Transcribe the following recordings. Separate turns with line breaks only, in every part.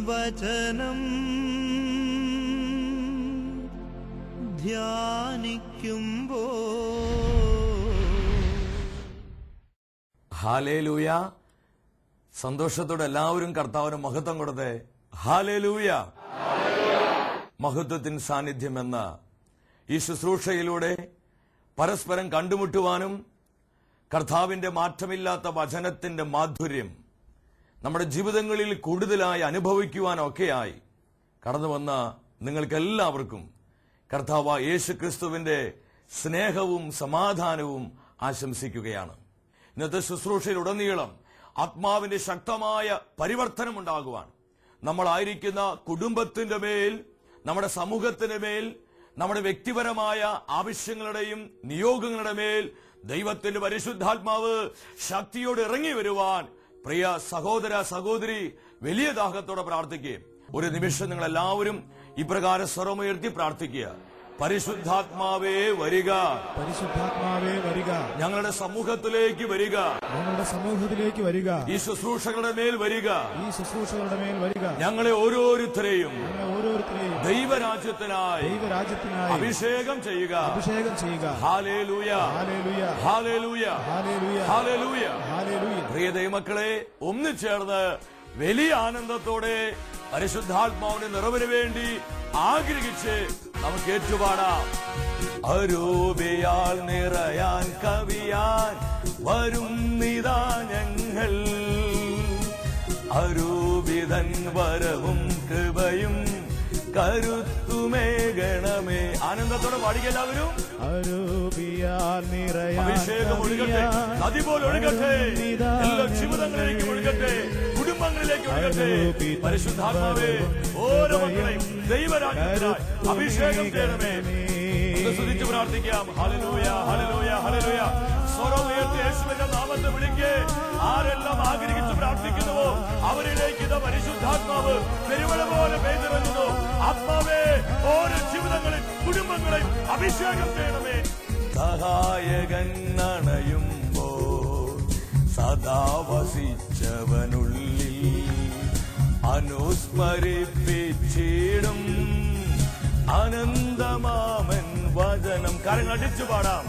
വചനം ധ്യാനിക്കുമ്പോ
ഹല്ലേലൂയ. സന്തോഷത്തോടെ എല്ലാവരും കർത്താവിന് മഹത്വം കൊടുത്തേ. ഹല്ലേലൂയ. മഹത്വത്തിൻ സാന്നിധ്യം എന്ന ഈ ശുശ്രൂഷയിലൂടെ പരസ്പരം കണ്ടുമുട്ടുവാനും കർത്താവിന്റെ മാറ്റമില്ലാത്ത വചനത്തിന്റെ മാധുര്യം നമ്മുടെ ജീവിതങ്ങളിൽ കൂടുതലായി അനുഭവിക്കുവാനൊക്കെയായി കടന്നു വന്ന നിങ്ങൾക്കെല്ലാവർക്കും കർത്താവ് യേശു ക്രിസ്തുവിന്റെ സ്നേഹവും സമാധാനവും ആശംസിക്കുകയാണ്. ഇന്നത്തെ ശുശ്രൂഷയിലുടനീളം ആത്മാവിന്റെ ശക്തമായ പരിവർത്തനം ഉണ്ടാകുവാൻ നമ്മളായിരിക്കുന്ന കുടുംബത്തിന്റെ മേൽ, നമ്മുടെ സമൂഹത്തിന്റെ മേൽ, നമ്മുടെ വ്യക്തിപരമായ ആവശ്യങ്ങളുടെയും നിയോഗങ്ങളുടെ മേൽ ദൈവത്തിന്റെ പരിശുദ്ധാത്മാവ് ശക്തിയോട് ഇറങ്ങി വരുവാൻ പ്രിയ സഹോദര സഹോദരി വലിയ ദാഹത്തോടെ പ്രാർത്ഥിക്കുക. ഒരു നിമിഷം നിങ്ങൾ എല്ലാവരും ഇപ്രകാരം സ്വരമുയർത്തി പ്രാർത്ഥിക്കുക. പരിശുദ്ധാത്മാവേ വരിക,
പരിശുദ്ധാത്മാവേ വരിക,
ഞങ്ങളുടെ സമൂഹത്തിലേക്ക് വരിക,
ഞങ്ങളുടെ സമൂഹത്തിലേക്ക് വരിക,
ഈ ശുശ്രൂഷകളുടെ മേൽ വരിക,
ഈ ശുശ്രൂഷകളുടെ മേൽ വരിക,
ഞങ്ങളെ ഓരോരുത്തരെയും
ദൈവരാജ്യത്തിനായി
അഭിഷേകം ചെയ്യുക,
അഭിഷേകം ചെയ്യുക.
ഹല്ലേലൂയ,
ഹല്ലേലൂയ,
ഹല്ലേലൂയ,
ഹല്ലേലൂയ,
ഹല്ലേലൂയ.
ഹല്ലേലൂയ.
പ്രിയ ദൈവമക്കളെ, ഒന്നിച്ചേർന്ന് വലിയ ആനന്ദത്തോടെ പരിശുദ്ധാത്മാവിന്റെ നിറവിന് വേണ്ടി ആഗ്രഹിച്ച് നമുക്ക് ഏറ്റുപാടാം. അരൂപിയാൽ നിറയാൻ കവിയാൻ വരുന്നിതാ ഞങ്ങൾ, അരൂപിതൻ വരവും കൃപയും കരുത്തുമേകണമേ. ആനന്ദത്തോടെ പാടിക്കുക എല്ലാവരും.
അരൂപിയാൽ നിറയാൻ
അഭിഷേകം ഒഴുകട്ടെ, നദി പോലെ ഒഴുകട്ടെ, എല്ലാ ജീവിതങ്ങളിലേക്ക് ഒഴുകട്ടെ, കുടുംബങ്ങളിലേക്ക് ഒഴുകട്ടെ. പരിശുദ്ധാത്മാവേ, ഓരോ മക്കളെയും ദൈവരാജ്യത്തിനായി അഭിഷേകം ചെയ്യണമേ. സ്തുതിച്ച് പ്രാർത്ഥിക്കാം. ഹല്ലേലൂയ, ഹല്ലേലൂയ, ഹല്ലേലൂയ. സ്വരം ഉയർത്തി യേശുവിന്റെ നാമത്തെ വിളിക്ക്. ആരെല്ലാം ആഗ്രഹിച്ച് പ്രാർത്ഥിക്കുന്നുവോ അവരിലേക്ക് ഇതാ പരിശുദ്ധാത്മാവ് പെരുമഴ പോലെ പെയ്തിറങ്ങുന്നു. ആത്മാവേ, ഓരോ ജീവിതങ്ങളിൽ കുടുംബങ്ങളെ അഭിഷേകം ചെയ്യണമേ. സഹായകൻ അണയുമ്പോൾ സദാ വസിച്ചവനുള്ളിൽ അനുസ്മരിപ്പിച്ചിടും അനന്തമാമൻ വചനം. കാര്യങ്ങൾ അടിച്ചു പാടാം.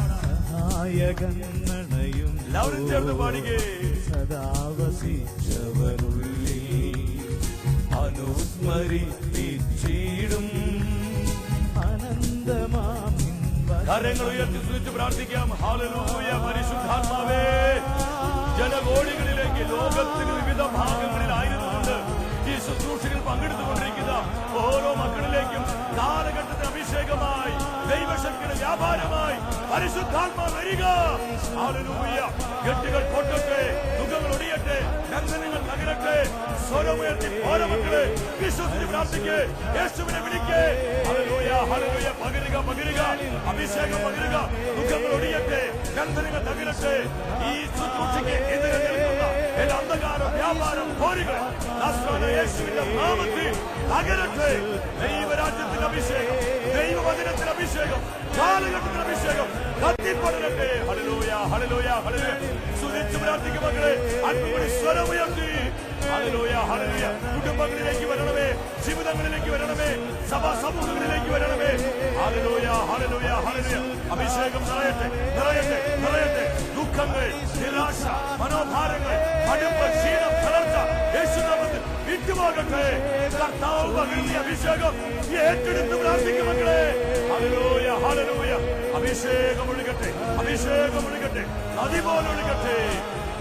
സഹായകന്നണയും
എല്ലാവരും ചേർന്ന് പാടുകേ.
സദാ വസിച്ചവനുള്ളിൽ
അനുസ്മരിപ്പിച്ചിടും
അനന്തമാമിൻ
കാര്യങ്ങൾ ഉയർത്തി സ്തുതിച്ച് പ്രാർത്ഥിക്കാം. ഹല്ലേലൂയ. പരിശുദ്ധാത്മാവേ, ജനകോടികളിലേക്ക് ലോകത്തിന് വിവിധ ഭാഗങ്ങളിലായിരുന്നുകൊണ്ട് ഈ ശുശ്രൂഷയിൽ പങ്കെടുത്തുകൊണ്ടിരിക്കുന്ന ഓരോ മക്കളിലേക്കും കാലഘട്ടത്തിന് അഭിഷേകമായി ദൈവശക്തിയുടെ വ്യാപാരമായി പരിശുദ്ധാത്മാവ് വരിക. ഹല്ലേലൂയ. കെട്ടുകൾ പൊട്ടട്ടെ, ദുഃഖങ്ങൾ ഒടിയട്ടെ, ബന്ധനങ്ങൾ തകരട്ടെ. സ്വരമുയർത്തി ഓരോ മക്കളെ വിശ്വസിച്ച് പ്രാർത്ഥിക്കേ. യേശുവിനെ വിളിക്കേ. Hallelujah, hallelujah. പകരുക, പകരുക, അഭിഷേകം പകരുക. ദുഃഖങ്ങൾ ഒടിയട്ടെ, ബന്ധനങ്ങൾ തകരട്ടെ. ഈ ശുശ്രൂഷയ്ക്ക് എതിരെ നിൽക്കുന്ന എല്ലാ അന്ധകാര വ്യാപാരം കോരികൾ യേശുവിന്റെ നാമത്തിൽ തകരട്ടെ. ദൈവരാജ്യത്തിന്റെ അഭിഷേകം, ദൈവവചനത്തിന്റെ അഭിഷേകം, കാലഘട്ടത്തിന്റെ അഭിഷേകം കത്തിപ്പടരട്ടെ. ഹല്ലേലൂയ, ഹല്ലേലൂയ, ഹല്ലേലൂയ. സ്തുതിച്ച് പ്രാർത്ഥിക്കും മക്കളെ. അല്പം സ്വരമുയർത്തി. Hallelujah, hallelujah. കുടുംബങ്ങളിലേക്ക് വരണമേ, ജീവിതങ്ങളിലേക്ക് വരണമേ, സഭാ സമൂഹങ്ങളിലേക്ക് വരണമേ. ഹല്ലേലൂയ, ഹല്ലേലൂയ, ഹല്ലേലൂയ. അഭിഷേകം നിറയട്ടെ, നിറയട്ടെ, നിറയട്ടെ. ദുഃഖങ്ങൾ, നിരാശ, മനോഭാരങ്ങൾ, മടുപ്പ്, ക്ഷീണം, തളർച്ച യേശുനാമത്തിൽ വിട്ടുപോകട്ടെ. കർത്താവ് പകരുന്ന അഭിഷേകം ഏറ്റെടുത്ത് പ്രാർത്ഥിക്കും മക്കളെ. ഹല്ലേലൂയ, ഹല്ലേലൂയ. അഭിഷേകം ഒഴുകട്ടെ, അഭിഷേകം ഒഴുകട്ടെ, നദി പോലെ ഒഴുകട്ടെ,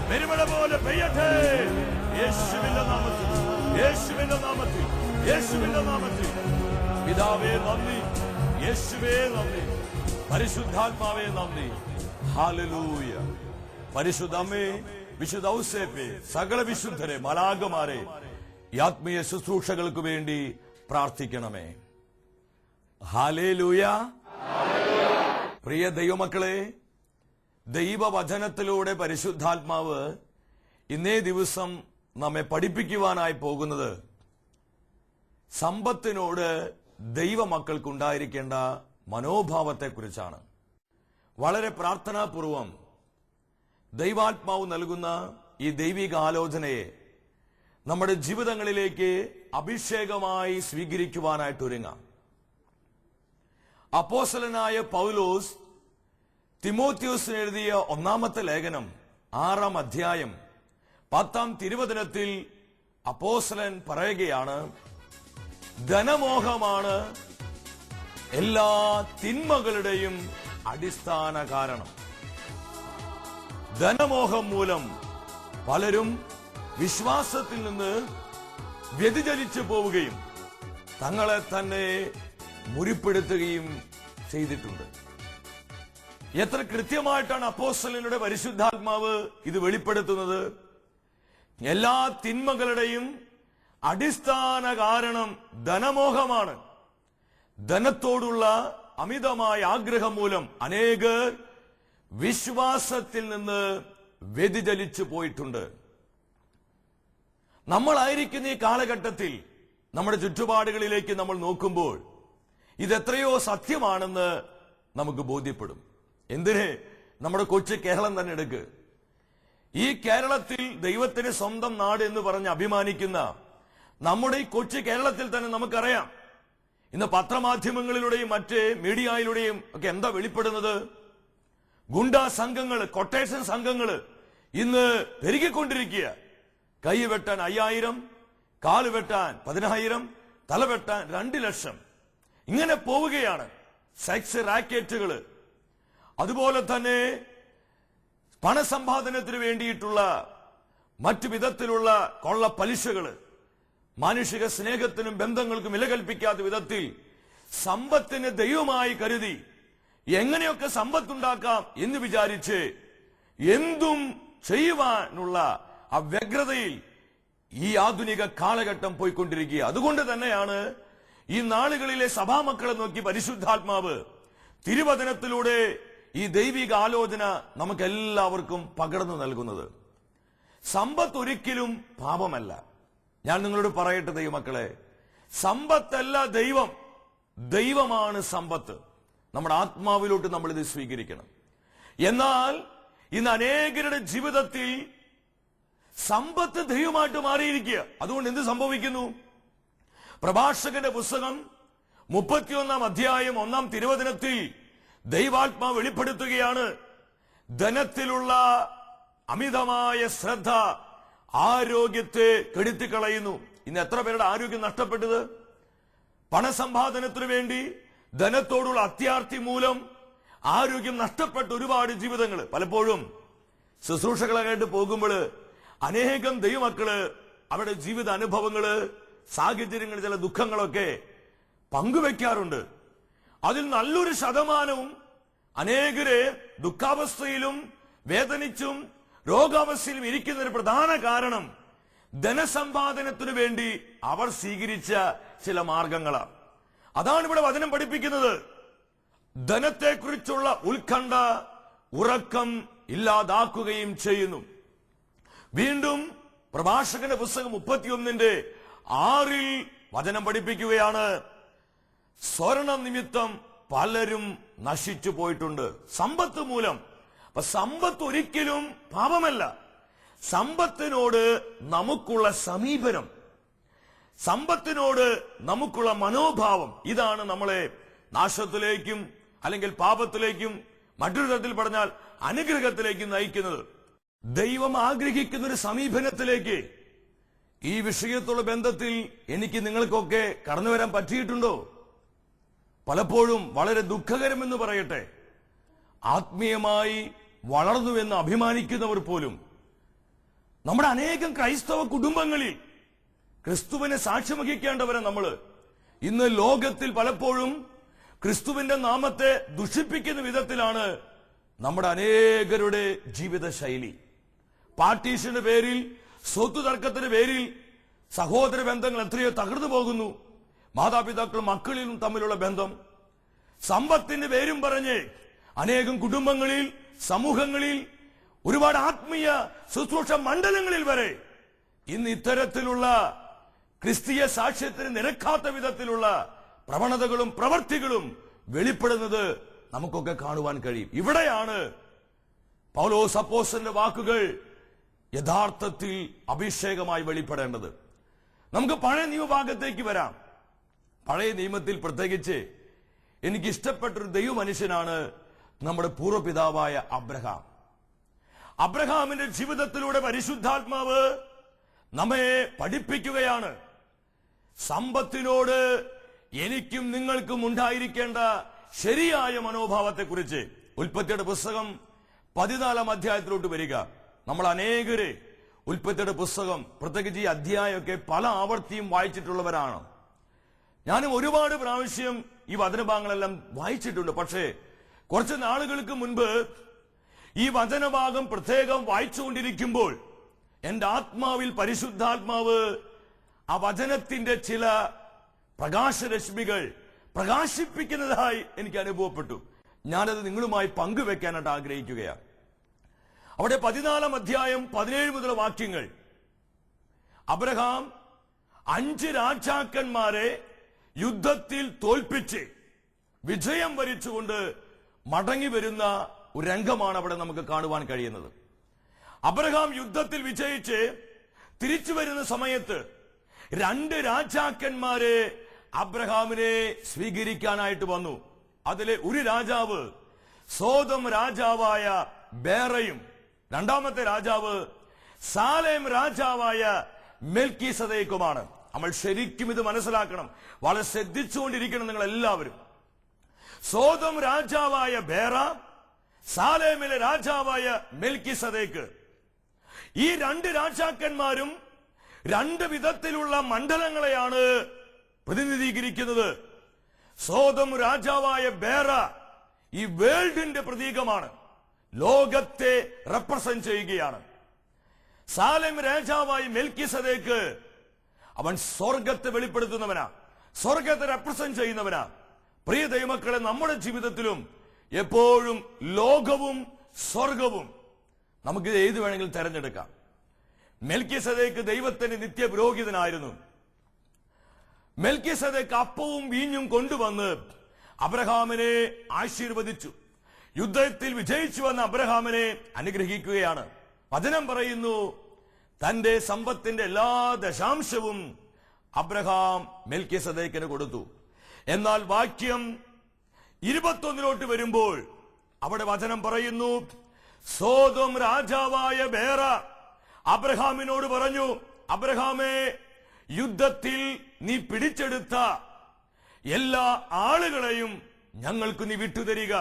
പെരുമഴ പോലെ പെയ്യട്ടെ. യേശുവിന്റെ നാമത്തിൽ, യേശുവിന്റെ നാമത്തിൽ, യേശുവിന്റെ നാമത്തിൽ. പിതാവേ നന്ദി, യേശുവേ നന്ദി, പരിശുദ്ധാത്മാവേ നന്ദി. ഹല്ലേലൂയ. പരിശുദ്ധ അമ്മേ, വിശുദ്ധ ഔസേപ്പേ, സകല വിശുദ്ധരെ, മലാഖമാരെ ഈ ആത്മീയ ശുശ്രൂഷകൾക്ക് വേണ്ടി പ്രാർത്ഥിക്കണമേ. ഹല്ലേലൂയ. പ്രിയ ദൈവമക്കളെ, ദൈവവചനത്തിലൂടെ പരിശുദ്ധാത്മാവ് ഇന്നേ ദിവസം നമ്മെ പഠിപ്പിക്കുവാനായി പോകുന്നത് സമ്പത്തിനോട് ദൈവമക്കൾക്കുണ്ടായിരിക്കേണ്ട മനോഭാവത്തെക്കുറിച്ചാണ്. വളരെ പ്രാർത്ഥനാപൂർവം ദൈവാത്മാവ് നൽകുന്ന ഈ ദൈവിക ആലോചനയെ നമ്മുടെ ജീവിതങ്ങളിലേക്ക് അഭിഷേകമായി സ്വീകരിക്കുവാനായിട്ട് ഒരുങ്ങാം. അപ്പോസ്തലനായ പൗലോസ് തിമോത്തിയോസിന് എഴുതിയ 1-ാമത്തെ ലേഖനം 6-ാം അധ്യായം 10-ാം തിരുവചനത്തിൽ അപ്പോസ്തലൻ പറയുകയാണ്, ധനമോഹമാണ് എല്ലാ തിന്മകളുടെയും അടിസ്ഥാന കാരണം. ധനമോഹം മൂലം പലരും വിശ്വാസത്തിൽ നിന്ന് വ്യതിചലിച്ചു പോവുകയും തങ്ങളെ തന്നെ മുറിപ്പെടുത്തുകയും ചെയ്തിട്ടുണ്ട്. എത്ര കൃത്യമായിട്ടാണ് അപ്പോസ്തലനുടെ പരിശുദ്ധാത്മാവ് ഇത് വെളിപ്പെടുത്തുന്നത്. എല്ലാ തിന്മകളുടെയും അടിസ്ഥാന കാരണം ധനമോഹമാണ്. ധനത്തോടുള്ള അമിതമായ ആഗ്രഹം മൂലം അനേകർ വിശ്വാസത്തിൽ നിന്ന് വ്യതിചലിച്ചു പോയിട്ടുണ്ട്. നമ്മളായിരിക്കുന്ന ഈ കാലഘട്ടത്തിൽ നമ്മുടെ ചുറ്റുപാടുകളിലേക്ക് നമ്മൾ നോക്കുമ്പോൾ ഇതെത്രയോ സത്യമാണെന്ന് നമുക്ക് ബോധ്യപ്പെടും. എന്തിന്? നമ്മുടെ കൊച്ചു കേരളം തന്നെ എടുക്ക്. ഈ കേരളത്തിൽ ദൈവത്തിന് സ്വന്തം നാട് എന്ന് പറഞ്ഞ് അഭിമാനിക്കുന്ന നമ്മുടെ ഈ കൊച്ചു കേരളത്തിൽ തന്നെ നമുക്കറിയാം, ഇന്ന് പത്രമാധ്യമങ്ങളിലൂടെയും മറ്റ് മീഡിയയിലൂടെയും ഒക്കെ എന്താ വെളിപ്പെടുന്നത്? ഗുണ്ടാ സംഘങ്ങൾ, കൊട്ടേഷൻ സംഘങ്ങൾ ഇന്ന് പെരുകിക്കൊണ്ടിരിക്കുക. കൈ വെട്ടാൻ 5000, കാല് വെട്ടാൻ 10000, തല വെട്ടാൻ 2 ലക്ഷം, ഇങ്ങനെ പോവുകയാണ്. സെക്സ് റാക്കറ്റുകൾ, അതുപോലെ തന്നെ പണസമ്പാദനത്തിന് വേണ്ടിയിട്ടുള്ള മറ്റു വിധത്തിലുള്ള കൊള്ള പലിശകള്, മാനുഷിക സ്നേഹത്തിനും ബന്ധങ്ങൾക്കും വില കൽപ്പിക്കാത്ത വിധത്തിൽ സമ്പത്തിന് ദൈവമായി കരുതി എങ്ങനെയൊക്കെ സമ്പത്തുണ്ടാക്കാം എന്ന് വിചാരിച്ച് എന്തും ചെയ്യുവാനുള്ള ആ വ്യഗ്രതയിൽ ഈ ആധുനിക കാലഘട്ടം പോയിക്കൊണ്ടിരിക്കുക. അതുകൊണ്ട് തന്നെയാണ് ഈ നാളുകളിലെ സഭാമക്കളെ നോക്കി പരിശുദ്ധാത്മാവ് തിരുവചനത്തിലൂടെ ഈ ദൈവിക ആലോചന നമുക്കെല്ലാവർക്കും പകർന്നു നൽകുന്നത്. സമ്പത്ത് ഒരിക്കലും പാപമല്ല. ഞാൻ നിങ്ങളോട് പറയട്ടെ ദൈവമക്കളെ, സമ്പത്തല്ല ദൈവം, ദൈവമാണ് സമ്പത്ത്. നമ്മുടെ ആത്മാവിലോട്ട് നമ്മൾ ഇത് സ്വീകരിക്കണം. എന്നാൽ ഇന്ന് അനേകരുടെ ജീവിതത്തിൽ സമ്പത്ത് ദൈവമായിട്ട് മാറിയിരിക്കുക. അതുകൊണ്ട് എന്ത് സംഭവിക്കുന്നു? പ്രഭാഷകന്റെ പുസ്തകം 31-ാം അധ്യായം 1-ാം തിരുവചനത്തിൽ ദൈവാത്മാവ് വെളിപ്പെടുത്തുകയാണ്, ധനത്തിലുള്ള അമിതമായ ശ്രദ്ധ ആരോഗ്യത്തെ കെടുത്തിക്കളയുന്നു. ഇന്ന് എത്ര പേരുടെ ആരോഗ്യം നഷ്ടപ്പെട്ടത്? പണസമ്പാദനത്തിനു വേണ്ടി ധനത്തോടുള്ള അത്യാർത്തി മൂലം ആരോഗ്യം നഷ്ടപ്പെട്ട ഒരുപാട് ജീവിതങ്ങൾ. പലപ്പോഴും ശുശ്രൂഷകളായിട്ട് പോകുമ്പോൾ അനേകം ദൈവമക്കള് അവരുടെ ജീവിത അനുഭവങ്ങള്, സാഹചര്യങ്ങൾ, ചില ദുഃഖങ്ങളൊക്കെ പങ്കുവെക്കാറുണ്ട്. അതിൽ നല്ലൊരു ശതമാനവും അനേകരെ ദുഃഖാവസ്ഥയിലും വേദനിച്ചും രോഗാവസ്ഥയിലും ഇരിക്കുന്നതിന് പ്രധാന കാരണം ധനസമ്പാദനത്തിനു വേണ്ടി അവർ സ്വീകരിച്ച ചില മാർഗങ്ങളാണ്. അതാണ് ഇവിടെ വചനം പഠിപ്പിക്കുന്നത്. ധനത്തെക്കുറിച്ചുള്ള ഉത്കണ്ഠ ഉറക്കം ഇല്ലാതാക്കുകയും ചെയ്യുന്നു. വീണ്ടും പ്രഭാഷകന്റെ പുസ്തകം 31-ന്റെ 6-ൽ വചനം പഠിപ്പിക്കുകയാണ്, സ്വർണ നിമിത്തം പലരും നശിച്ചു പോയിട്ടുണ്ട് സമ്പത്ത് മൂലം. അപ്പൊ സമ്പത്ത് ഒരിക്കലും പാപമല്ല. സമ്പത്തിനോട് നമുക്കുള്ള സമീപനം, സമ്പത്തിനോട് നമുക്കുള്ള മനോഭാവം, ഇതാണ് നമ്മളെ നാശത്തിലേക്കും അല്ലെങ്കിൽ പാപത്തിലേക്കും മറ്റൊരു തരത്തിൽ പറഞ്ഞാൽ അനുഗ്രഹത്തിലേക്കും നയിക്കുന്നത്. ദൈവം ആഗ്രഹിക്കുന്ന ഒരു സമീപനത്തിലേക്ക് ഈ വിഷയത്തോട് ബന്ധത്തിൽ എനിക്ക് നിങ്ങൾക്കൊക്കെ കടന്നു വരാൻ പറ്റിയിട്ടുണ്ടോ? പലപ്പോഴും വളരെ ദുഃഖകരമെന്ന് പറയട്ടെ, ആത്മീയമായി വളർന്നുവെന്ന് അഭിമാനിക്കുന്നവർ പോലും നമ്മുടെ അനേകം ക്രൈസ്തവ കുടുംബങ്ങളിൽ ക്രിസ്തുവിനെ സാക്ഷ്യം വഹിക്കേണ്ടവരെ നമ്മൾ ഇന്ന് ലോകത്തിൽ പലപ്പോഴും ക്രിസ്തുവിന്റെ നാമത്തെ ദുഷിപ്പിക്കുന്ന വിധത്തിലാണ് നമ്മുടെ അനേകരുടെ ജീവിത ശൈലി. പാർട്ടീഷന്റെ പേരിൽ, സ്വത്ത് തർക്കത്തിന്റെ പേരിൽ സഹോദര ബന്ധങ്ങൾ എത്രയോ തകർന്നു പോകുന്നു. മാതാപിതാക്കളും മക്കളിലും തമ്മിലുള്ള ബന്ധം, സമ്പത്തിന്റെ പേരും പറഞ്ഞ് അനേകം കുടുംബങ്ങളിൽ, സമൂഹങ്ങളിൽ, ഒരുപാട് ആത്മീയ ശുശ്രൂഷ മണ്ഡലങ്ങളിൽ വരെ ഇന്ന് ഇത്തരത്തിലുള്ള ക്രിസ്തീയ സാക്ഷ്യത്തിന് നിരക്കാത്ത വിധത്തിലുള്ള പ്രവണതകളും പ്രവർത്തികളും വെളിപ്പെടുന്നത് നമുക്കൊക്കെ കാണുവാൻ കഴിയും. ഇവിടെയാണ് പൗലോസ് അപ്പോസ്തലന്റെ വാക്കുകൾ യഥാർത്ഥത്തിൽ അഭിഷേകമായി വെളിപ്പെടേണ്ടത്. നമുക്ക് പഴയ നിയമഭാഗത്തേക്ക് വരാം. പഴയ നിയമത്തിൽ പ്രത്യേകിച്ച് എനിക്ക് ഇഷ്ടപ്പെട്ടൊരു ദൈവ മനുഷ്യനാണ് നമ്മുടെ പൂർവ്വപിതാവായ അബ്രഹാം. അബ്രഹാമിന്റെ ജീവിതത്തിലൂടെ പരിശുദ്ധാത്മാവ് നമ്മെ പഠിപ്പിക്കുകയാണ് സമ്പത്തിനോട് എനിക്കും നിങ്ങൾക്കും ഉണ്ടായിരിക്കേണ്ട ശരിയായ മനോഭാവത്തെക്കുറിച്ച്. ഉൽപ്പത്തിയുടെ പുസ്തകം 14 അധ്യായത്തിലോട്ട് വരിക. നമ്മൾ അനേകരെ ഉൽപ്പത്തിയുടെ പുസ്തകം, പ്രത്യേകിച്ച് ഈ അധ്യായമൊക്കെ പല ആവർത്തിയും വായിച്ചിട്ടുള്ളവരാണ്. ഞാനും ഒരുപാട് പ്രാവശ്യം ഈ വചനഭാഗങ്ങളെല്ലാം വായിച്ചിട്ടുണ്ട്. പക്ഷേ കുറച്ച് നാളുകൾക്ക് മുൻപ് ഈ വചനഭാഗം പ്രത്യേകം വായിച്ചുകൊണ്ടിരിക്കുമ്പോൾ എന്റെ ആത്മാവിൽ പരിശുദ്ധാത്മാവ് ആ വചനത്തിന്റെ ചില പ്രകാശരശ്മികൾ പ്രകാശിപ്പിക്കുന്നതായി എനിക്ക് അനുഭവപ്പെട്ടു. ഞാനത് നിങ്ങളുമായി പങ്കുവെക്കാനായിട്ട് ആഗ്രഹിക്കുകയാണ്. അവിടെ 14 അധ്യായം 17 മുതൽ വാക്യങ്ങൾ. അബ്രഹാം 5 രാജാക്കന്മാരെ യുദ്ധത്തിൽ തോൽപ്പിച്ച് വിജയം വരിച്ചുകൊണ്ട് മടങ്ങി വരുന്ന ഒരു രംഗമാണ് അവിടെ നമുക്ക് കാണുവാൻ കഴിയുന്നത്. അബ്രഹാം യുദ്ധത്തിൽ വിജയിച്ച് തിരിച്ചു വരുന്ന സമയത്ത് 2 രാജാക്കന്മാരെ അബ്രഹാമിനെ സ്വീകരിക്കാനായിട്ട് വന്നു. അതിലെ ഒരു രാജാവ് സോദം രാജാവായ ബേറയും രണ്ടാമത്തെ രാജാവ് സാലേം രാജാവായ മെൽക്കീസദേക്കുമാണ്. നമ്മൾ ശരിക്കും ഇത് മനസ്സിലാക്കണം, വളരെ ശ്രദ്ധിച്ചുകൊണ്ടിരിക്കണം നിങ്ങൾ എല്ലാവരും. സോദം രാജാവായ ബേറ, സാലേമിലെ രാജാവായ മെൽക്കീസദേക്ക്, ഈ 2 രാജാക്കന്മാരും 2 വിധത്തിലുള്ള മണ്ഡലങ്ങളെയാണ് പ്രതിനിധീകരിക്കുന്നത്. സോദം രാജാവായ ബേറ ഈ വേൾഡിന്റെ പ്രതീകമാണ്, ലോകത്തെ റെപ്രസെന്റ് ചെയ്യുകയാണ്. സാലേം രാജാവായ മെൽക്കീസദേക്ക് അവൻ സ്വർഗത്തെ വെളിപ്പെടുത്തുന്നവനാ, സ്വർഗത്തെ റെപ്രസെന്റ് ചെയ്യുന്നവനാ. പ്രിയ ദൈവമക്കളെ, നമ്മുടെ ജീവിതത്തിലും എപ്പോഴും ലോകവും സ്വർഗവും നമുക്ക് ഏത് വേണമെങ്കിലും തെരഞ്ഞെടുക്കാം. മെൽക്കീസദേക്ക് ദൈവത്തിന്റെ നിത്യപുരോഹിതനായിരുന്നു. മെൽക്കീസദേക്ക് അപ്പവും വീഞ്ഞും കൊണ്ടുവന്ന് അബ്രഹാമിനെ ആശീർവദിച്ചു. യുദ്ധത്തിൽ വിജയിച്ചു വന്ന അബ്രഹാമിനെ അനുഗ്രഹിക്കുകയാണ്. വചനം പറയുന്നു, തന്റെ സമ്പത്തിന്റെ എല്ലാ ദശാംശവും അബ്രഹാം മെൽക്കീസദേക്കിന് കൊടുത്തു. എന്നാൽ വാക്യം 21 വരുമ്പോൾ അവിടെ വചനം പറയുന്നു, സോദോം രാജാവായ ബേറ അബ്രഹാമിനോട് പറഞ്ഞു, അബ്രഹാമേ, യുദ്ധത്തിൽ നീ പിടിച്ചെടുത്ത എല്ലാ ആളുകളെയും ഞങ്ങൾക്ക് നീ വിട്ടുതരിക,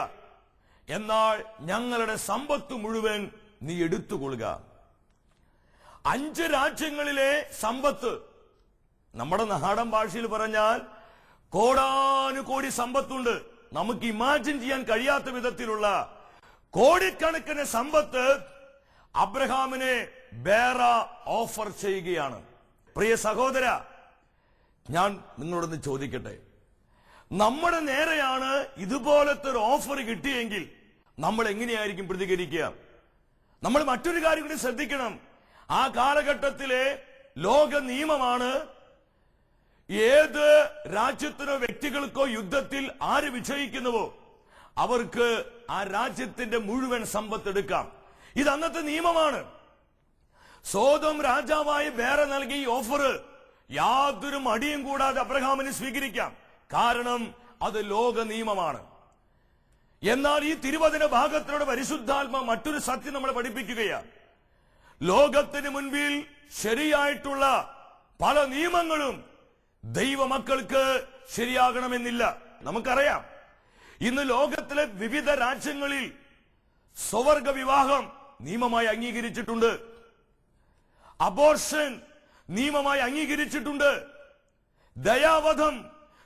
എന്നാൽ ഞങ്ങളുടെ സമ്പത്ത് മുഴുവൻ നീ എടുത്തുകൊള്ളുക. 5 രാജ്യങ്ങളിലെ സമ്പത്ത്, നമ്മുടെ നാടൻ ഭാഷയിൽ പറഞ്ഞാൽ കോടാനുകോടി സമ്പത്തുണ്ട്. നമുക്ക് ഇമാജിൻ ചെയ്യാൻ കഴിയാത്ത വിധത്തിലുള്ള കോടിക്കണക്കിന് സമ്പത്ത് അബ്രഹാമിനെ ബേറ ഓഫർ ചെയ്യുകയാണ്. പ്രിയ സഹോദര, ഞാൻ നിങ്ങളോടൊന്ന് ചോദിക്കട്ടെ, നമ്മുടെ നേരെയാണ് ഇതുപോലത്തെ ഒരു ഓഫർ കിട്ടിയെങ്കിൽ നമ്മൾ എങ്ങനെയായിരിക്കും പ്രതികരിക്കുക? നമ്മൾ മറ്റൊരു കാര്യം കൂടി ശ്രദ്ധിക്കണം. ആ കാലഘട്ടത്തിലെ ലോക നിയമമാണ്, ഏത് രാജ്യത്തിനോ വ്യക്തികൾക്കോ യുദ്ധത്തിൽ ആര് വിജയിക്കുന്നുവോ അവർക്ക് ആ രാജ്യത്തിന്റെ മുഴുവൻ സമ്പത്ത് എടുക്കാം. ഇത് അന്നത്തെ നിയമമാണ്. സോദോം രാജാവായ ബേറ നൽകിയ ഈ ഓഫർ യാതൊരു മടിയും കൂടാതെ അബ്രഹാമിന് സ്വീകരിക്കാം. കാരണം അത് ലോക നിയമമാണ്. എന്നാൽ ഈ തിരുവചന ഭാഗത്തിലൂടെ പരിശുദ്ധാത്മ മറ്റൊരു സത്യം നമ്മളെ പഠിപ്പിക്കുകയാണ്. ലോകത്തിന് മുൻപിൽ ശരിയായിട്ടുള്ള പല നിയമങ്ങളും ദൈവമക്കൾക്ക് ശരിയാകണമെന്നില്ല. നമുക്കറിയാം, ഇന്ന് ലോകത്തിലെ വിവിധ രാജ്യങ്ങളിൽ സ്വവർഗ വിവാഹം നിയമമായി അംഗീകരിച്ചിട്ടുണ്ട്, അബോർഷൻ നിയമമായി അംഗീകരിച്ചിട്ടുണ്ട്, ദയാവധം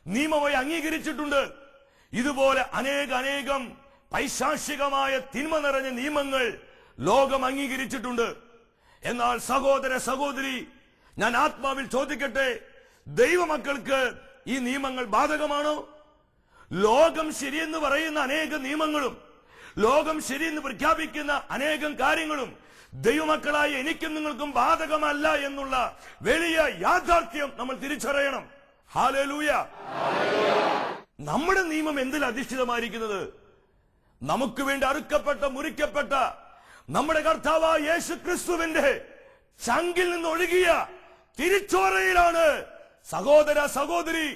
നിയമമായി അംഗീകരിച്ചിട്ടുണ്ട്. ഇതുപോലെ അനേകം പൈശാചികമായ തിന്മ നിറഞ്ഞ നിയമങ്ങൾ ലോകം അംഗീകരിച്ചിട്ടുണ്ട്. എന്നാൽ സഹോദര സഹോദരി, ഞാൻ ആത്മാവിൽ ചോദിക്കട്ടെ, ദൈവമക്കൾക്ക് ഈ നിയമങ്ങൾ ബാധകമാണോ? ലോകം ശരിയെന്ന് പറയുന്ന അനേക നിയമങ്ങളും ലോകം ശരിയെന്ന് പ്രഖ്യാപിക്കുന്ന അനേകം കാര്യങ്ങളും ദൈവമക്കളായ എനിക്കും നിങ്ങൾക്കും ബാധകമല്ല എന്നുള്ള വലിയ യാഥാർത്ഥ്യം നമ്മൾ തിരിച്ചറിയണം. ഹല്ലേലൂയ. നമ്മുടെ നിയമം എന്തിൽ അധിഷ്ഠിതമായിരിക്കുന്നത്? നമുക്ക് വേണ്ടി അറുക്കപ്പെട്ട മുറിക്കപ്പെട്ട നമ്മുടെ കർത്താവായ യേശു ക്രിസ്തുവിന്റെ ചങ്കിൽ നിന്ന് ഒഴുകിയ തിരിച്ചോറയിലാണ് സഹോദര സഹോദരി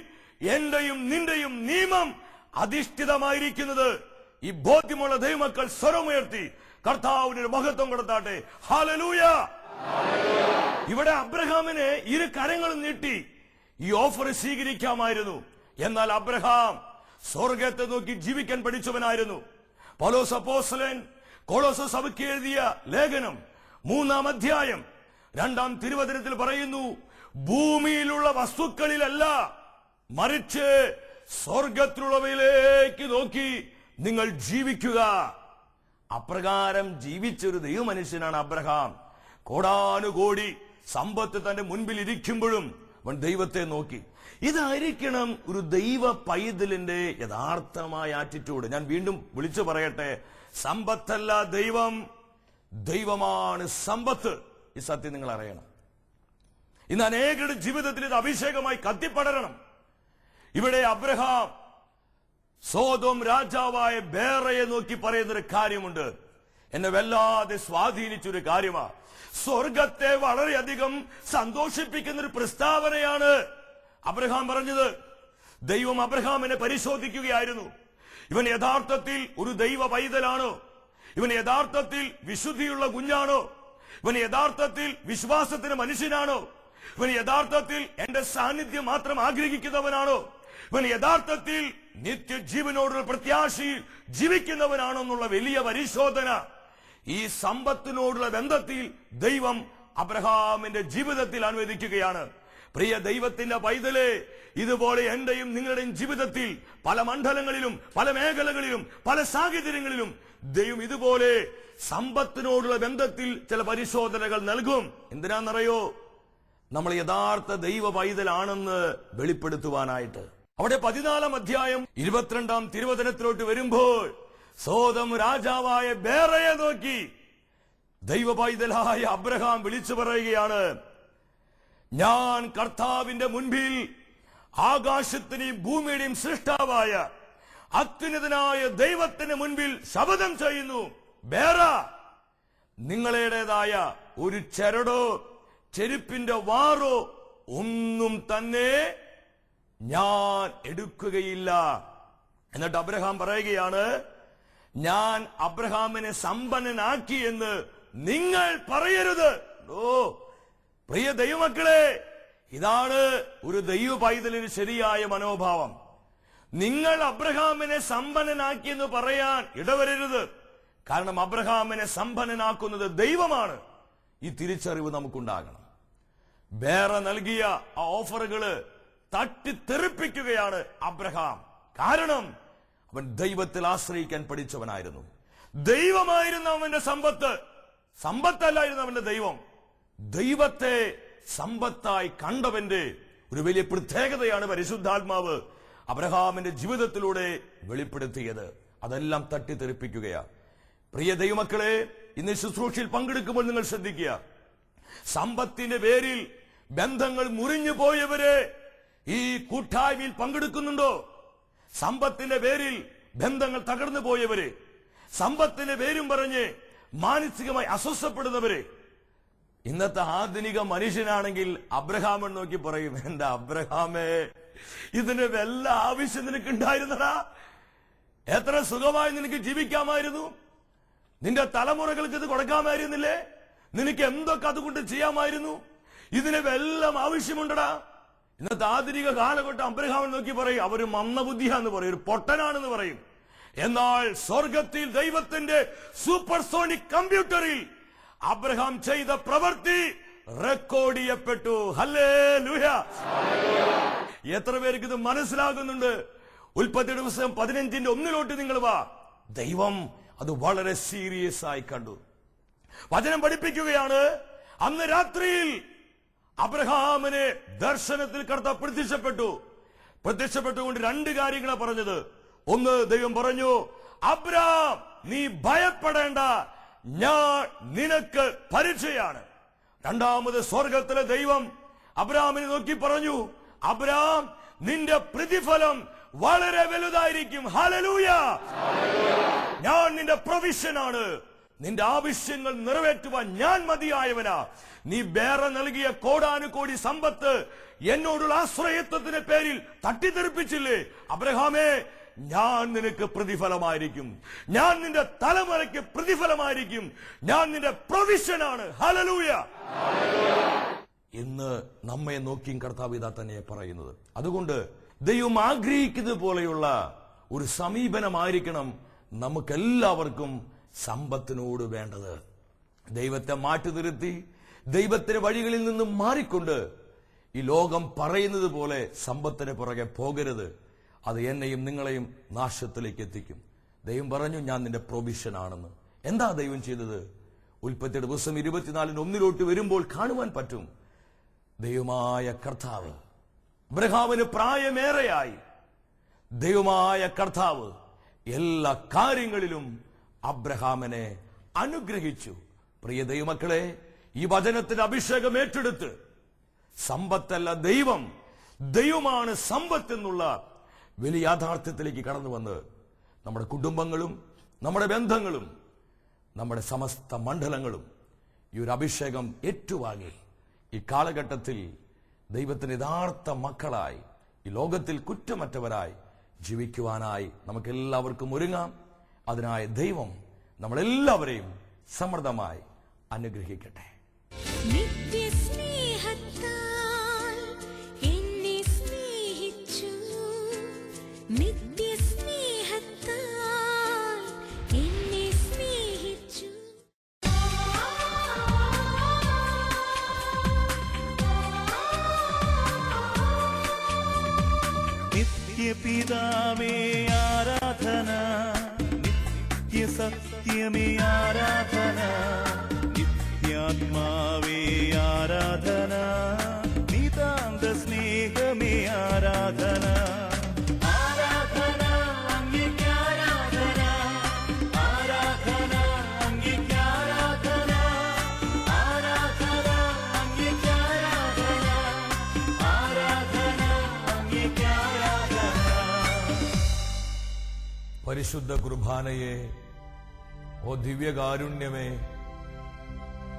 എന്റെയും നിന്റെയും നിയമം അധിഷ്ഠിതമായിരിക്കുന്നത്. ഈ ബോധ്യമുള്ള ദൈവമക്കൾ സ്വരമുയർത്തി കർത്താവിന് മഹത്വം കൊടുത്താട്ടെ. ഹല്ലേലൂയ. ഇവിടെ അബ്രഹാമിന് ഇരു കരങ്ങളും നീട്ടി ഈ ഓഫർ സ്വീകരിക്കാമായിരുന്നു. എന്നാൽ അബ്രഹാം സ്വർഗത്തെ നോക്കി ജീവിക്കാൻ പഠിച്ചവനായിരുന്നു. പൗലോസ് അപ്പോസ്തലൻ കൊളോസ്യ സഭയ്ക്ക് എഴുതിയ ലേഖനം 3-ാം അധ്യായം 2-ാം തിരുവചനത്തിൽ പറയുന്നു, ഭൂമിയിലുള്ള വസ്തുക്കളിലല്ല മറിച്ച് സ്വർഗത്തിലുള്ളവയിലേക്ക് നോക്കി നിങ്ങൾ ജീവിക്കുക. അപ്രകാരം ജീവിച്ചൊരു ദൈവമനുഷ്യനാണ് അബ്രഹാം. കോടാനുകോടി സമ്പത്ത് തന്റെ മുൻപിൽ ഇരിക്കുമ്പോഴും അവൻ ദൈവത്തെ നോക്കി. ഇതായിരിക്കണം ഒരു ദൈവ പൈതലിന്റെ യഥാർത്ഥമായ ആറ്റിറ്റ്യൂഡ്. ഞാൻ വീണ്ടും വിളിച്ചു പറയട്ടെ, സമ്പത്തല്ല ദൈവം, ദൈവമാണ് സമ്പത്ത്. ഈ സത്യം നിങ്ങൾ അറിയണം. ഇന്ന് അനേകരുടെ ജീവിതത്തിൽ ഇത് അഭിഷേകമായി കത്തിപ്പടരണം. ഇവിടെ അബ്രഹാം സോദോം രാജാവായ ബേറയെ നോക്കി പറയുന്നൊരു കാര്യമുണ്ട്, എന്നെ വല്ലാതെ സ്വാധീനിച്ചൊരു കാര്യമാണ്. സ്വർഗത്തെ വളരെയധികം സന്തോഷിപ്പിക്കുന്ന ഒരു പ്രസ്താവനയാണ് അബ്രഹാം പറഞ്ഞത്. ദൈവം അബ്രഹാമിനെ പരിശോധിക്കുകയായിരുന്നു. ഇവൻ യഥാർത്ഥത്തിൽ ഒരു ദൈവ പൈതലാണോ? ഇവൻ യഥാർത്ഥത്തിൽ വിശുദ്ധിയുള്ള കുഞ്ഞാണോ? ഇവൻ യഥാർത്ഥത്തിൽ വിശ്വാസത്തിന് മനുഷ്യനാണോ? ഇവൻ യഥാർത്ഥത്തിൽ എന്റെ സാന്നിധ്യം മാത്രം ആഗ്രഹിക്കുന്നവനാണോ? ഇവൻ യഥാർത്ഥത്തിൽ നിത്യജീവനോടുള്ള പ്രത്യാശയിൽ ജീവിക്കുന്നവനാണോ എന്നുള്ള വലിയ പരിശോധന ഈ സമ്പത്തിനോടുള്ള ബന്ധത്തിൽ ദൈവം അബ്രഹാമിന്റെ ജീവിതത്തിൽ അനുവദിക്കുകയാണ്. പ്രിയ ദൈവത്തിന്റെ പൈതലേ, ഇതുപോലെ എന്റെയും നിങ്ങളുടെയും ജീവിതത്തിൽ പല മണ്ഡലങ്ങളിലും പല മേഖലകളിലും പല സാഹചര്യങ്ങളിലും ദൈവം ഇതുപോലെ സമ്പത്തിനോടുള്ള ബന്ധത്തിൽ ചില പരിശോധനകൾ നൽകും. എന്തിനാണെന്നറിയോ? നമ്മൾ യഥാർത്ഥ ദൈവ പൈതലാണെന്ന് വെളിപ്പെടുത്തുവാനായിട്ട്. അവിടെ 14-ാം അധ്യായം 22-ാം തിരുവചനത്തിലോട്ട് വരുമ്പോൾ സോദം രാജാവായ ബേറയെ നോക്കി ദൈവ പൈതലായ അബ്രഹാം വിളിച്ചു പറയുകയാണ്, ഞാൻ കർത്താവിന്റെ മുൻപിൽ ആകാശത്തിന്റെയും ഭൂമിയുടെയും സൃഷ്ടാവായ അത്യുന്നതനായ ദൈവത്തിന് മുൻപിൽ ശപഥം ചെയ്യുന്നു, ബേറ, നിങ്ങളുടേതായ ഒരു ചരടോ ചെരുപ്പിന്റെ വാറോ ഒന്നും തന്നെ ഞാൻ എടുക്കുകയില്ല. എന്നിട്ട് അബ്രഹാം പറയുകയാണ്, ഞാൻ അബ്രഹാമിനെ സമ്പന്നനാക്കി എന്ന് നിങ്ങൾ പറയരുത്. ഓ പ്രിയ ദൈവമക്കളെ, ഇതാണ് ഒരു ദൈവ പൈതലിന് ശരിയായ മനോഭാവം. നിങ്ങൾ അബ്രഹാമിനെ സമ്പന്നനാക്കി എന്ന് പറയാൻ ഇടവരരുത്. കാരണം അബ്രഹാമിനെ സമ്പന്നനാക്കുന്നത് ദൈവമാണ്. ഈ തിരിച്ചറിവ് നമുക്കുണ്ടാകണം. ബേറ നൽകിയ ആ ഓഫറുകള് തട്ടിത്തെറിപ്പിക്കുകയാണ് അബ്രഹാം. കാരണം അവൻ ദൈവത്തിൽ ആശ്രയിക്കാൻ പഠിച്ചവനായിരുന്നു. ദൈവമായിരുന്നു അവന്റെ സമ്പത്ത്, സമ്പത്തല്ലായിരുന്നു അവന്റെ ദൈവം. ദൈവത്തെ സമ്പത്തായി കണ്ടവന്റെ ഒരു വലിയ പ്രത്യേകതയാണ് പരിശുദ്ധാത്മാവ് അബ്രഹാമിന്റെ ജീവിതത്തിലൂടെ വെളിപ്പെടുത്തിയത്. അതെല്ലാം തട്ടിത്തെറിപ്പിക്കുകയാണ്. പ്രിയ ദൈവമക്കളെ, ഇന്ന് ശുശ്രൂഷയിൽ പങ്കെടുക്കുമ്പോൾ നിങ്ങൾ ശ്രദ്ധിക്കുക, സമ്പത്തിന്റെ പേരിൽ ബന്ധങ്ങൾ മുറിഞ്ഞു പോയവരെ ഈ കൂട്ടായ്മയിൽ പങ്കെടുക്കുന്നുണ്ടോ? സമ്പത്തിന്റെ പേരിൽ ബന്ധങ്ങൾ തകർന്നു പോയവരെ, സമ്പത്തിന്റെ പേരും പറഞ്ഞ് മാനസികമായി അസ്വസ്ഥപ്പെടുന്നവരെ. ഇന്നത്തെ ആധുനിക മനുഷ്യനാണെങ്കിൽ അബ്രഹാമൻ നോക്കി പറയും, എന്റെ അബ്രഹാമേ, ഇതിന് വല്ല ആവശ്യം നിനക്ക് ഉണ്ടായിരുന്നടാ? എത്ര സുഖമായി നിനക്ക് ജീവിക്കാമായിരുന്നു. നിന്റെ തലമുറകൾക്ക് ഇത് കൊടുക്കാമായിരുന്നില്ലേ? നിനക്ക് എന്തൊക്കെ അതുകൊണ്ട് ചെയ്യാമായിരുന്നു. ഇതിന് വല്ലം ആവശ്യമുണ്ടടാ? ഇന്നത്തെ ആധുനിക കാലഘട്ടം അബ്രഹാമൻ നോക്കി പറയും, അവര് മന്ദബുദ്ധിയാന്ന് പറയും, ഒരു പൊട്ടനാണെന്ന് പറയും. എന്നാൽ സ്വർഗത്തിൽ ദൈവത്തിന്റെ സൂപ്പർസോണിക് കമ്പ്യൂട്ടറിൽ അബ്രഹാം ചെയ്ത പ്രവൃത്തി റെക്കോർഡ് ചെയ്യപ്പെട്ടു. ഹല്ലേലൂയ. എത്ര പേർക്ക് ഇത് മനസ്സിലാകുന്നുണ്ട്? ഉൽപ്പത്തിയുടെ പുസ്തകം 15:1 നിങ്ങൾ വാ. ദൈവം അത് വളരെ സീരിയസ് ആയി കണ്ടു. വചനം പഠിപ്പിക്കുകയാണ്, അന്ന് രാത്രിയിൽ അബ്രഹാമിനെ ദർശനത്തിൽ കർത്താവ് പ്രത്യക്ഷപ്പെട്ടുകൊണ്ട് രണ്ട് കാര്യങ്ങളാണ് പറഞ്ഞത്. ഒന്ന്, ദൈവം പറഞ്ഞു, അബ്രഹാം നീ ഭയപ്പെടേണ്ട, ഞാൻ നിനക്ക് പരിചയാണ്. രണ്ടാമത് സ്വർഗത്തിലെ ദൈവം അബ്രഹാമിനെ നോക്കി പറഞ്ഞു, അബ്രഹാം നിന്റെ പ്രതിഫലം വളരെ വലുതായിരിക്കും. ഹല്ലേലൂയ. ഞാൻ നിന്റെ പ്രൊവിഷനാണ്, നിന്റെ ആവശ്യങ്ങൾ നിറവേറ്റുവാൻ ഞാൻ മതിയായവനാ. നീ വേറെ നൽകിയ കോടാനുകോടി സമ്പത്ത് എന്നോടുള്ള ആശ്രയത്വത്തിന്റെ പേരിൽ തട്ടിത്തെറിപ്പിച്ചില്ലേ? അബ്രഹാമേ, ഞാൻ നിനക്ക് പ്രതിഫലമായിരിക്കും. ഞാൻ നിന്റെ തലമുറയ്ക്ക് പ്രതിഫലമായിരിക്കും. ഞാൻ നിന്റെ പ്രൊവിഷനാണ്. ഹല്ലേലൂയ. എന്ന് നമ്മെ നോക്കിയും കർത്താവ് ഇതാ തന്നെ പറയുന്നത്. അതുകൊണ്ട് ദൈവം ആഗ്രഹിക്കുന്നത് പോലെയുള്ള ഒരു സമീപനമായിരിക്കണം നമുക്കെല്ലാവർക്കും സമ്പത്തിനോട് വേണ്ടത്. ദൈവത്തെ മാറ്റി നിർത്തി ദൈവത്തിന്റെ വഴികളിൽ നിന്നും മാറിക്കൊണ്ട് ഈ ലോകം പറയുന്നത് പോലെ സമ്പത്തിന് പുറകെ പോകരുത്. അത് എന്നെയും നിങ്ങളെയും നാശത്തിലേക്ക് എത്തിക്കും. ദൈവം പറഞ്ഞു, ഞാൻ നിന്റെ പ്രൊവിഷനാണെന്ന്. എന്താ ദൈവം ചെയ്തത്? ഉൽപ്പത്തിയുടെ ദിവസം 24:1 വരുമ്പോൾ കാണുവാൻ പറ്റും. ദൈവമായ കർത്താവ്, അബ്രഹാമിന് പ്രായമേറെയായി, ദൈവമായ കർത്താവ് എല്ലാ കാര്യങ്ങളിലും അബ്രഹാമിനെ അനുഗ്രഹിച്ചു. പ്രിയ ദൈവമക്കളെ, ഈ വചനത്തിന്റെ അഭിഷേകം ഏറ്റെടുത്ത് സമ്പത്തല്ല ദൈവം, ദൈവമാണ് സമ്പത്ത് എന്നുള്ള വലിയ യാഥാർത്ഥ്യത്തിലേക്ക് കടന്നു വന്ന് നമ്മുടെ കുടുംബങ്ങളും നമ്മുടെ ബന്ധങ്ങളും നമ്മുടെ സമസ്ത മണ്ഡലങ്ങളും ഈ ഒരു അഭിഷേകം ഏറ്റുവാങ്ങി ഈ കാലഘട്ടത്തിൽ ദൈവത്തിന് യഥാർത്ഥ മക്കളായി ഈ ലോകത്തിൽ കുറ്റമറ്റവരായി ജീവിക്കുവാനായി നമുക്കെല്ലാവർക്കും ഒരുങ്ങാം. അതിനായ ദൈവം നമ്മളെല്ലാവരെയും സമൃദ്ധമായി അനുഗ്രഹിക്കട്ടെ.
നിത്യസ്നേഹത്താൽ എന്നെ സ്നേഹിച്ചു, നിത്യസ്നേഹത്താൽ എന്നെ സ്നേഹിച്ചു.
നിത്യപിതാവേ ആരാധന, നിത്യസത്യമേ ആരാധന, നിത്യാത്മാവേ ആരാധന, നിതാന്ത സ്നേഹമേ ആരാധന. ആരാധന അങ്ങേക്ക് ആരാധന, ആരാധന അങ്ങേക്ക് ആരാധന, ആരാധന അങ്ങേക്ക് ആരാധന, ആരാധന അങ്ങേക്ക് ആരാധന.
പരിശുദ്ധ കുർബാനയെ, ഓ ദിവ്യകാരുണ്യമേ,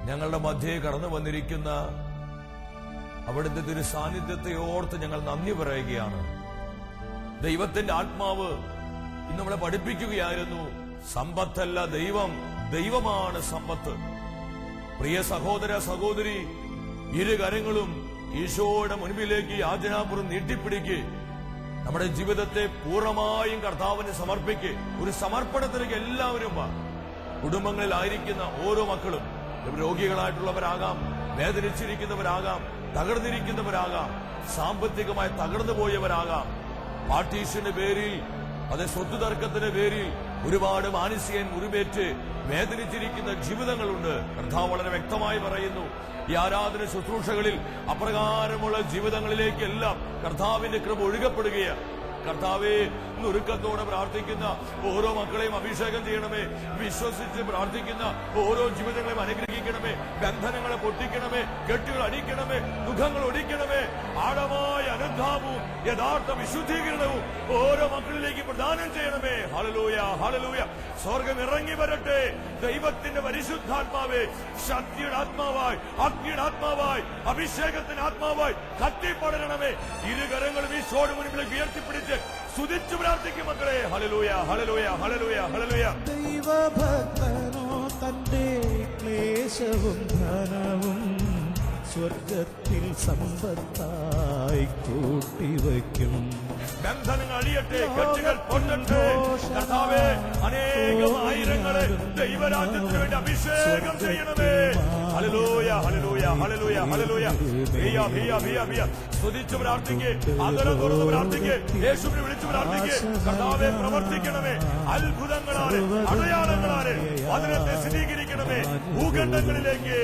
ഞങ്ങളുടെ മധ്യേ കടന്നു വന്നിരിക്കുന്ന അവിടുത്തെ തിരു സാന്നിധ്യത്തെ ഓർത്ത് ഞങ്ങൾ നന്ദി പറയുകയാണ്. ദൈവത്തിന്റെ ആത്മാവ് ഇന്ന് നമ്മളെ പഠിപ്പിക്കുകയായിരുന്നു, സമ്പത്തല്ല ദൈവം, ദൈവമാണ് സമ്പത്ത്. പ്രിയ സഹോദര സഹോദരി, ഇരു കരങ്ങളും ഈശോയുടെ മുൻപിലേക്ക് യാചനാപുരം നീട്ടിപ്പിടിക്ക്. നമ്മുടെ ജീവിതത്തെ പൂർണ്ണമായും കർത്താവിന് സമർപ്പിക്ക്. ഒരു സമർപ്പണത്തിലേക്ക് എല്ലാവരും വാ. കുടുംബങ്ങളിലായിരിക്കുന്ന ഓരോ മക്കളും രോഗികളായിട്ടുള്ളവരാകാം, വേദനിച്ചിരിക്കുന്നവരാകാം, തകർന്നിരിക്കുന്നവരാകാം, സാമ്പത്തികമായി തകർന്നു പോയവരാകാം, പാർട്ടീഷന്റെ പേരിൽ, അത് സ്വത്ത് തർക്കത്തിന്റെ പേരിൽ ഒരുപാട് മാനസിക മുറിവേറ്റ് വേദനിച്ചിരിക്കുന്ന ജീവിതങ്ങളുണ്ട്. കർത്താവ് വളരെ വ്യക്തമായി പറയുന്നു, ഈ ആരാധന ശുശ്രൂഷകളിൽ അപ്രകാരമുള്ള ജീവിതങ്ങളിലേക്കെല്ലാം കർത്താവിന്റെ കൃപ ഒഴുകപ്പെടുകയാണ്. കർത്താവേ, ഒരുക്കത്തോടെ പ്രാർത്ഥിക്കുന്ന ഓരോ മക്കളെയും അഭിഷേകം ചെയ്യണമേ. വിശ്വസിച്ച് പ്രാർത്ഥിക്കുന്ന ഓരോ ജീവിതങ്ങളെയും അനുഗ്രഹിക്കണമേ. ബന്ധനങ്ങളെ പൊട്ടിക്കണമേ, കെട്ടുകൾ അടിക്കണമേ, ദുഃഖങ്ങൾ ഒടിക്കണമേ. ആഴമായ അനുധാപവും യഥാർത്ഥ വിശുദ്ധീകരണവും ഓരോ മക്കളിലേക്ക് പ്രദാനം ചെയ്യണമേ. ഹല്ലേലൂയ, ഹല്ലേലൂയ. സ്വർഗം ഇറങ്ങി വരട്ടെ. ദൈവത്തിന്റെ പരിശുദ്ധാത്മാവേ, ശക്തിയുടെ ആത്മാവായി, അഗ്നിയുടെ ആത്മാവായി, അഭിഷേകത്തിന്റെ ആത്മാവായി കത്തിപ്പടരണമേ. ഇരുകരങ്ങളും ഈശോയുടെ മുൻപിലേക്ക് ഉയർത്തിപ്പിടിച്ച് സ്തുതിച്ചു പ്രാർത്ഥിക്കും മക്കളെ. ഹല്ലേലൂയ, ഹല്ലേലൂയ, ഹല്ലേലൂയ, ഹല്ലേലൂയ.
ദൈവഭക്തനോ തന്റെ ക്ലേശവും ധനവും സ്വർഗത്തിൽ സമ്പത്തായി കൂട്ടിവയ്ക്കും.
ബന്ധനങ്ങൾ അഴിയട്ടെ, കെട്ടുകൾ പൊട്ടട്ടെ. കർത്താവേ, അനേകം ആയിരങ്ങളെ ദൈവരാജ്യത്തിന് വേണ്ടി അഭിഷേകം ചെയ്യണമേ. ഹല്ലേലൂയ, ഹല്ലേലൂയ, ഹല്ലേലൂയ, ഹല്ലേലൂയ. ഭിയ, ഭിയ, ഭിയ, ഭിയ. സ്തുതിച്ചു പ്രാർത്ഥിക്കേ, അകലം തുറന്ന് പ്രാർത്ഥിക്കേ, യേശുവിനെ വിളിച്ചു പ്രാർത്ഥിക്കേ. കർത്താവേ, പ്രവർത്തിക്കണമേ. അത്ഭുതങ്ങളാണ്, അടയാളങ്ങളാണ് വചനത്തെ സ്ഥിരീകരിക്കണമേ. ഭൂഖണ്ഡങ്ങളിലേക്ക്,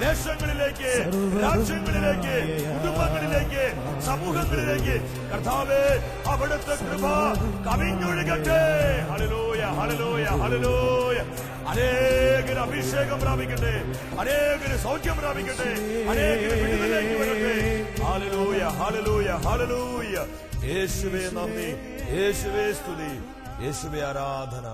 ദേശങ്ങളിലേക്ക്, രാജ്യങ്ങളിലേക്ക്, കുടുംബങ്ങളിലേക്ക്, സമൂഹങ്ങളിലേക്ക് കർത്താവേ, അവിടുത്തെ കൃപ കവിഞ്ഞൊഴുകട്ടെ. ഹല്ലേലൂയ, ഹല്ലേലൂയ, ഹല്ലേലൂയ. അനേകര് അഭിഷേകം പ്രാപിക്കട്ടെ, അനേകര് സൗഖ്യം പ്രാപിക്കട്ടെ, അനേകര് വിടുതലേക്ക് വരട്ടെ. ഹല്ലേലൂയ, ഹല്ലേലൂയ, ഹല്ലേലൂയ. യേശുവേ നന്ദി, യേശുവേ സ്തുതി, യേശുവേ ആരാധന.